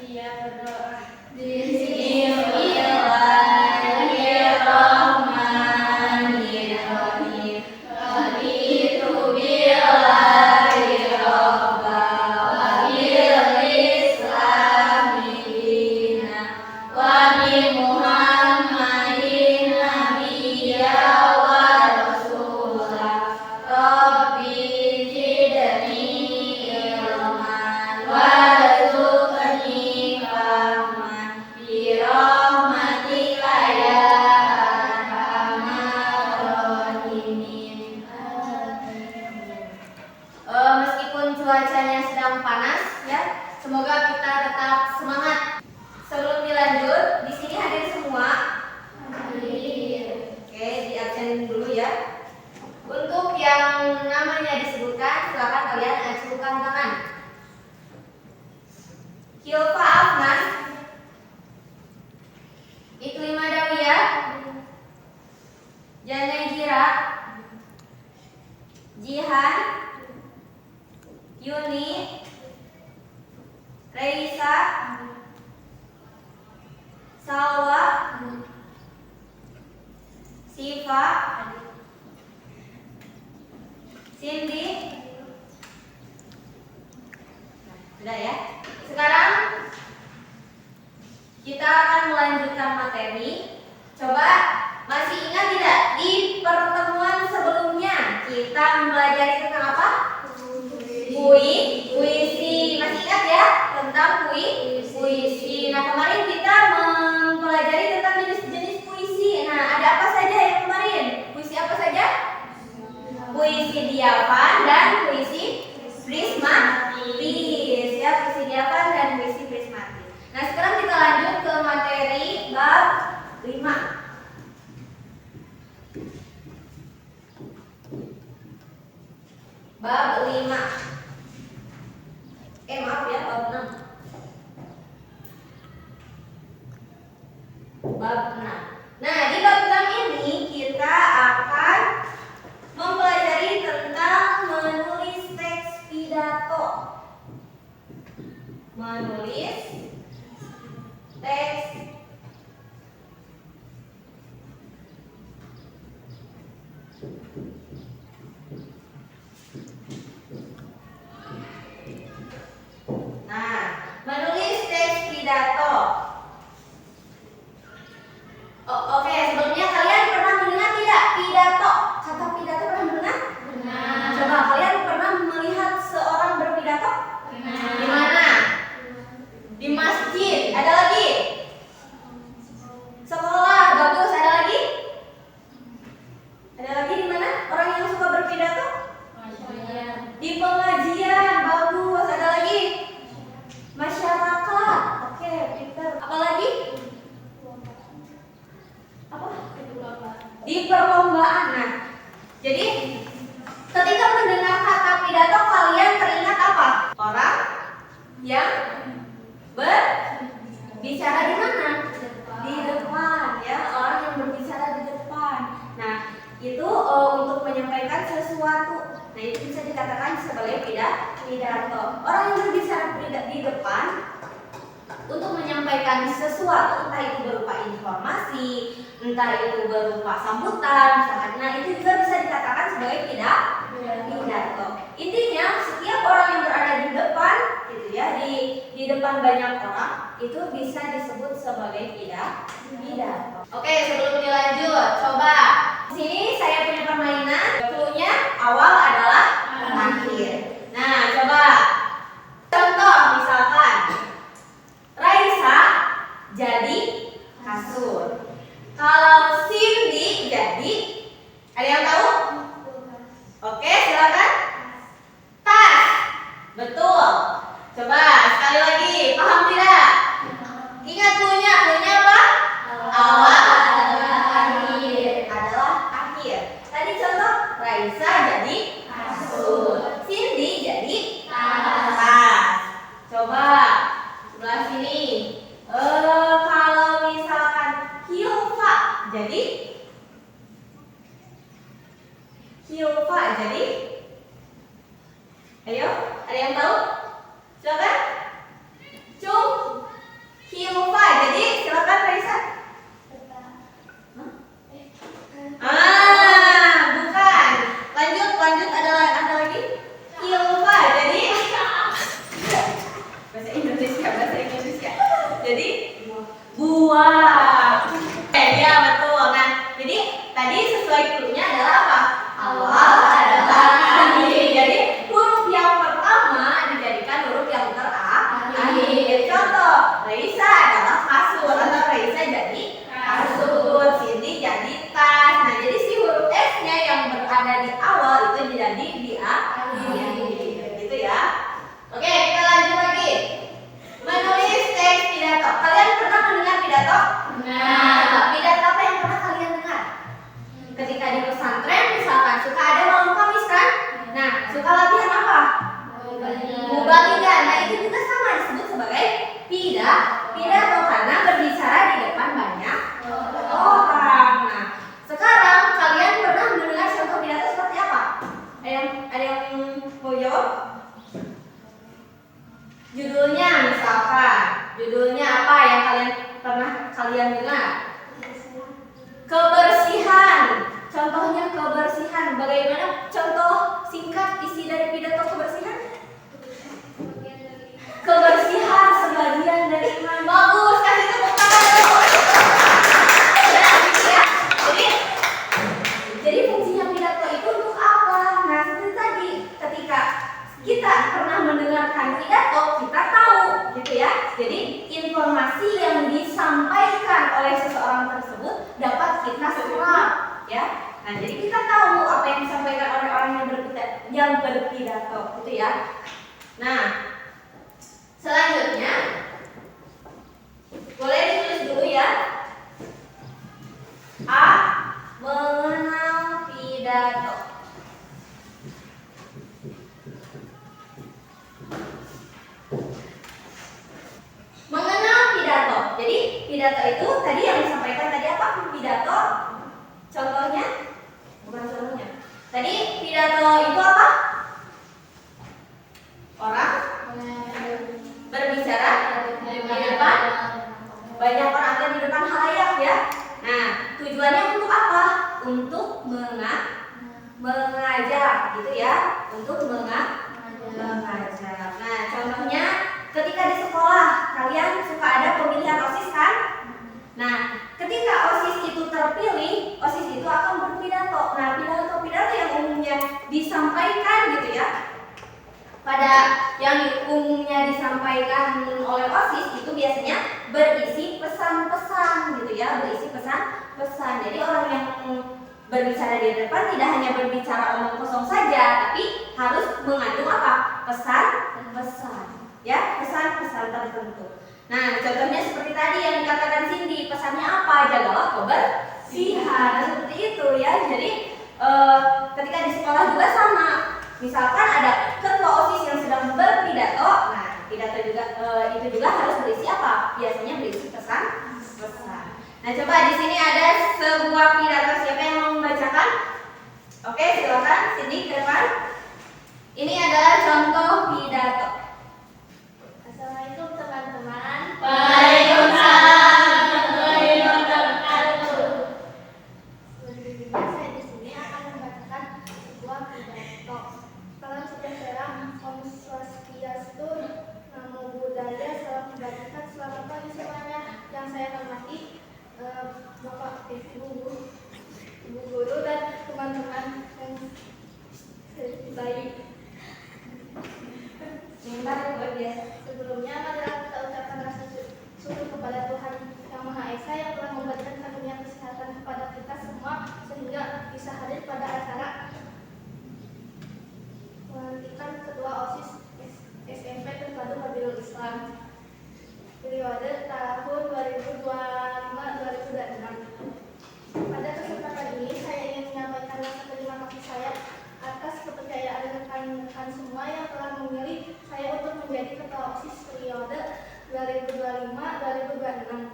Iya, berdoa. Bismillahirrahmanirrahim. Raditu billahi robba wa bil islami dina wa bi Muhammadin nabiyya wa rasula. Rabbi zidni ilman warzuqni fahman bi rahmatika ya arhamar rahimin. Meskipun cuacanya sedang panas ya, semoga kita tetap semangat. Sebelum dilanjut, di sini hadir semua. Oke, di absen dulu ya. Untuk yang namanya disebutkan, silakan kalian ajukan tangan. Hilfa Afnan, Iklima Dawiyah, Janajira, Jihan, Yuni, Reisa, Salwa, Siva, Cindy. Sudah ya. Sekarang kita akan melanjutkan materi. Coba masih ingat tidak di pertemuan sebelumnya kita mempelajari tentang apa? Puisi. Masih ingat ya tentang puisi. Nah, kemarin kita mempelajari tentang jenis-jenis puisi. Nah, ada apa saja yang kemarin? Puisi apa saja? Puisi diapan dan puisi prismatis ya, puisi diapan dan puisi prismatis. Nah, sekarang kita lanjut ke materi bab 5. Bab 5. Maaf ya, bab 6. Bab 6. Nah, di bab 6 ini kita akan mempelajari tentang menulis teks pidato. Menulis teks menulis teks pidato. Oke, sebelumnya kalian pernah mendengar tidak pidato? Kata pidato pernah mendengar? Pernah. Coba kalian pernah melihat seorang berpidato? Pernah. Di mana? Di masjid. Ada lagi? Sekolah. Bagus. Ada lagi? Ada lagi di mana? Orang yang suka berpidato? Di pengajian. Bagus. Ada lagi? Masyarakat. Oke, pintar. Apa lagi? Apa? Di perlombaan. Nah, jadi ketika mendengar kata pidato kalian teringat apa? Orang yang berbicara di mana? Di depan ya, orang yang berbicara di depan. Nah, itu untuk menyampaikan sesuatu. Nah, itu bisa dikatakan sebagai pidato. Orang yang berbicara di depan untuk menyampaikan sesuatu, entah itu berupa informasi, entah itu berupa sambutan, nah itu juga bisa dikatakan sebagai pidato. Intinya setiap orang yang berada di depan, gitu ya, di depan banyak orang, itu bisa disebut sebagai pidato. Oke, sebelum dilanjut, coba di sini saya punya permainan. Cluenya awal adalah akhir. Nah, coba contoh misalkan Raisa jadi kasur. Kalau Cindy jadi, ada yang tahu? Oke, silakan. Tas. Betul. Coba sekali lagi, paham tidak? Ingat cluenya apa? Awal adalah akhir. Tadi contoh Raisa jadi kasur. Cindy Jadi contoh, Raisa adalah kasur atau Raisa jadi kasur, Cindy jadi tas. Nah, jadi si huruf S-nya yang berada di awal itu jadi di akhir, gitu ya. Oke, kita lanjut lagi. Menulis teks pidato. Kalian pernah mendengar pidato? Nah. Pidato apa yang pernah kalian dengar? Ketika di pesantren misalkan suka ada malam Kamis kan? Nah, suka latihan apa? Mubalighah. Nah, itu juga sama disebut sebagai pidato karena berbicara di depan banyak orang. Nah, sekarang kalian pernah mendengar contoh pidato seperti apa? Ada yang mau jawab? Judulnya misalkan, judulnya apa yang kalian dengar? Kebersihan. Contohnya kebersihan. Bagaimana contoh singkat isi dari pidato kebersihan? Kebersihan sebagian dari iman. Bagus, kasih tepuk tangan dulu. Nah, gitu ya. Jadi fungsinya pidato itu untuk apa? Nah, seperti tadi, ketika kita pernah mendengarkan pidato, kita tahu, gitu ya. Jadi informasi yang disampaikan oleh seseorang tersebut dapat kita serap, ya. Nah, jadi kita tahu apa yang disampaikan oleh orang yang berpidato, gitu ya. Nah, selanjutnya boleh ditulis dulu ya. A. Mengenal pidato. Mengenal pidato. Jadi pidato itu tadi yang disampaikan tadi apa? Pidato. Contohnya? Bukan contohnya. Tadi pidato itu apa? Orang berbicara di depan banyak orang atau di depan halayak ya. Nah, tujuannya untuk apa? Untuk mengajar, gitu ya. Untuk mengajar. Nah, contohnya ketika di sekolah kalian suka ada pemilihan OSIS kan? Nah, ketika OSIS itu terpilih, OSIS itu akan berpidato. Nah, pidato yang umumnya disampaikan gitu ya. Pada yang umumnya disampaikan oleh OSIS itu biasanya berisi pesan-pesan gitu ya, berisi pesan-pesan. Jadi orang yang berbicara di depan tidak hanya berbicara omong kosong saja, tapi harus mengandung apa? Pesan-pesan. Ya, pesan-pesan tertentu. Nah, contohnya seperti tadi yang dikatakan Cindy, pesannya apa? Jagalah kebersihan. Nah, seperti itu ya. Jadi ketika di sekolah juga sama. Misalkan ada ketua OSIS yang sedang berpidato, nah pidato juga itu juga harus berisi apa? Biasanya berisi pesan-pesan. Nah, coba di sini ada sebuah pidato. Siapa yang mau membacakan? Oke, silakan Cindy ke depan. Ini adalah contoh pidato. Assalamualaikum teman-teman. Waalaikumsalam. Saya di sini akan membacakan sebuah pidato. Salam sejahtera, Om Swastiastu, Namo Buddhaya, salam kebajikan, selamat pagi semuanya. Yang saya hormati Bapak Ibu Guru dan teman-teman yang baik. Sebelumnya marilah kita ucapkan rasa syukur kepada Tuhan Yang Maha Esa yang telah memberikan karunia kesehatan kepada kita semua sehingga bisa hadir pada acara pelantikan Ketua OSIS SMP Terpadu Fadilul Islam periode tahun 2025-2026. Pada kesempatan ini saya ingin menyampaikan rasa terima kasih saya atas kepercayaan rekan-rekan semua yang telah memilih saya untuk menjadi Ketua OSIS periode 2025-2026.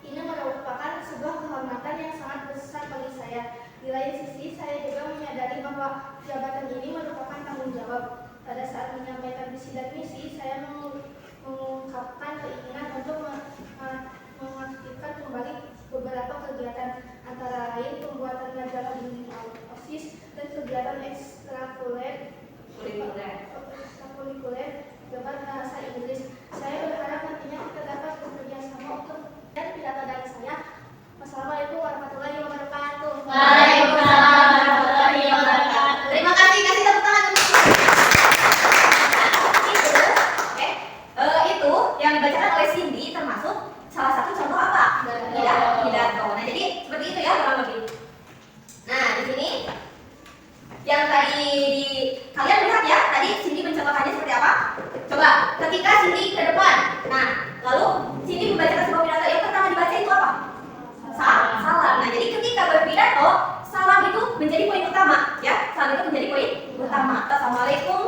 Ini merupakan sebuah kehormatan yang sangat besar bagi saya. Di lain sisi, saya juga menyadari bahwa jabatan ini merupakan tanggung jawab. Pada saat menyampaikan visi dan misi, saya mengungkapkan keinginan untuk mengaktifkan kembali beberapa kegiatan, antara lain pembuatan majalah dinding OSIS dan kegiatan ekstrakurikuler debat bahasa Inggris. Saya berharap nantinya kita dapat Nah, lalu sini membacakan sebuah pidato yang pertama dibaca itu apa? Salam. Nah, jadi ketika berpidato, salam itu menjadi poin utama, ya. Salam itu menjadi poin utama. Assalamualaikum,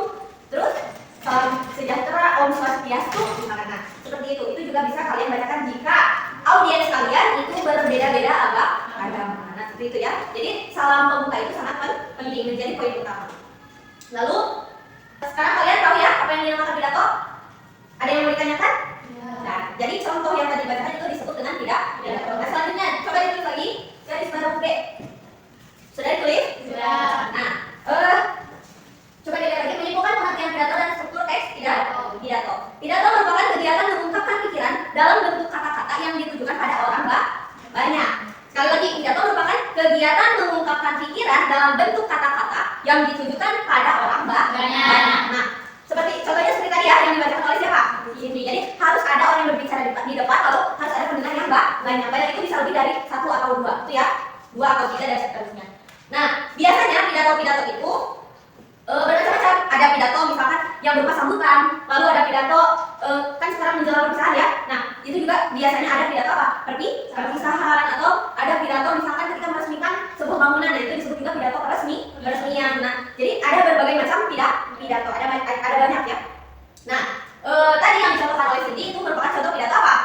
terus salam sejahtera, Om Swastiastu, misalkan. Nah, seperti itu. Itu juga bisa kalian bacakan jika audiens kalian itu berbeda-beda agama. Nah, seperti itu ya. Jadi salam pembuka itu sangat penting, menjadi poin utama. Lalu sekarang kalian tahu ya apa yang dinamakan pidato? Ada yang mau ditanyakan? Nah, jadi contoh yang tadi dibacakan itu disebut dengan pidato. Nah, selanjutnya coba ditulis lagi garis baru B. Sudah ditulis? Sudah. Nah, coba dilihat lagi menyimpulkan pengertian pidato dan struktur teks pidato. Pidato merupakan kegiatan mengungkapkan pikiran dalam bentuk kata-kata yang ditujukan pada orang banyak. Sekali lagi, pidato merupakan kegiatan mengungkapkan pikiran dalam bentuk kata-kata yang ditujukan pada orang banyak. Nah, contohnya seperti tadi ya yang dibacakan oleh siapa? Ini. Jadi harus ada orang yang berbicara di depan, lalu harus ada pendengar yang banyak. Banyak itu bisa lebih dari 1 atau 2, itu ya. 2 atau 3 dan seterusnya. Nah, biasanya pidato-pidato itu bermacam-macam. Ada pidato misalkan yang berupa sambutan, lalu ada pidato kan sekarang menjelang perpisahan ya. Nah, itu juga biasanya ada pidato apa? Perpisahan, atau ada pidato misalkan ketika meresmikan sebuah bangunan. Nah, itu disebut juga pidato peresmian. Nah, jadi ada berbagai macam pidato, ada banyak ya. Nah, tadi yang dicontohkan oleh Cindy itu merupakan contoh pidato apa?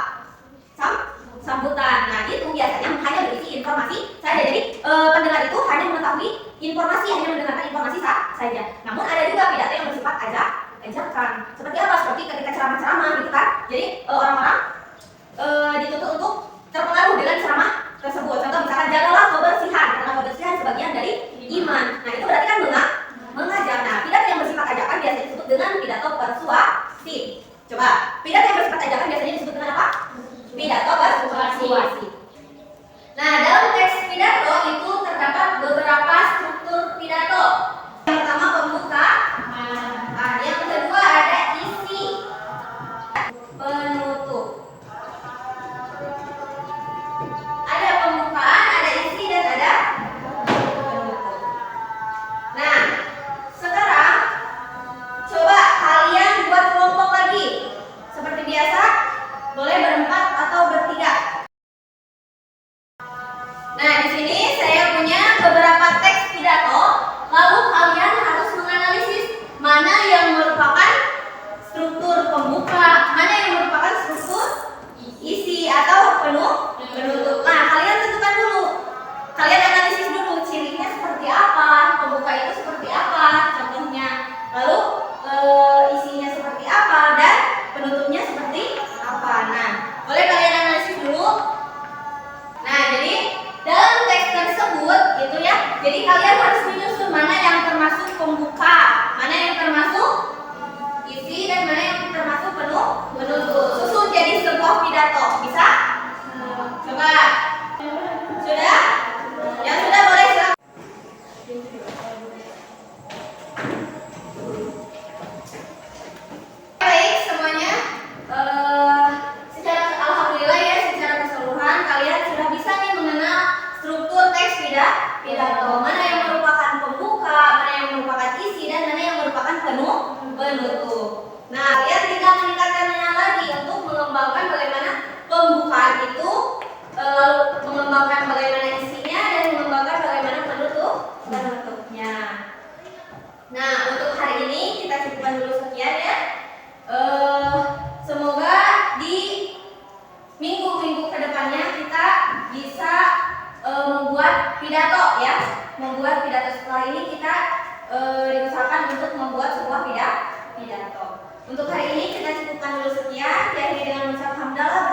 Sambutan. Nah, itu biasanya hanya berisi informasi saja. Jadi pendengar itu hanya mengetahui informasi, hanya mendengarkan informasi saja. Namun ada juga pidato yang bersifat ajakan. Seperti apa? Seperti ketika ceramah-ceramah gitu kan. Jadi orang-orang dituntut untuk terpengaruh dengan ceramah tersebut. Contoh misalkan jagalah kebersihan, karena kebersihan sebagian dari iman. Nah, itu berarti kan mengajar. Nah, pidato yang bersifat ajakan biasanya disebut dengan pidato persuasif. Coba, pidato yang bersifat ajakan biasanya disebut dengan apa? Pidato persuasif. Nah, dalam teks pidato itu terdapat beberapa struktur pidato. Yang pertama pembuka. Nah, yang kedua ada isi, penutup. Ada pembukaan, ada isi, dan ada penutup. Nah, sekarang coba kalian buat kelompok lagi. Seperti biasa, boleh berempat atau bertiga. Nah, di sini saya punya beberapa teks pidato, lalu kalian harus menganalisis mana yang merupakan struktur pembuka, mana yang merupakan struktur isi atau penutup. Nah, kalian tentukan dulu. Kalian analisis dulu cirinya seperti apa, pembuka itu seperti apa, contohnya. Lalu isinya seperti apa dan penutupnya seperti apa. Nah, boleh kalian analisis dulu. Nah, jadi dalam teks tersebut gitu ya. Jadi kalian harus menyusun mana yang termasuk pembuka, mana yang termasuk isi, dan mana yang termasuk penutup. Susun jadi sebuah pidato. Bisa? Coba. Sudah? Yang sudah boleh silakan. Baik semuanya. Alhamdulillah ya, secara keseluruhan kalian sudah bisa nih mengenal struktur teks pidato. Mana yang merupakan pembuka, mana yang merupakan isi, dan mana yang merupakan penutup. Nah, kalian tinggal meningkatkannya lagi untuk mengembangkan bagaimana pembukaan itu, lalu mengembangkan bagaimana isinya, dan mengembangkan bagaimana penutupnya. Nah, untuk hari ini kita cukupkan dulu sekian ya. Semoga di minggu-minggu kedepannya kita bisa membuat pidato ya. Membuat pidato. Setelah ini kita diusahakan untuk membuat sebuah pidato. Untuk hari ini kita cukupkan dulu sekian. Diakhiri dengan mengucap hamdalah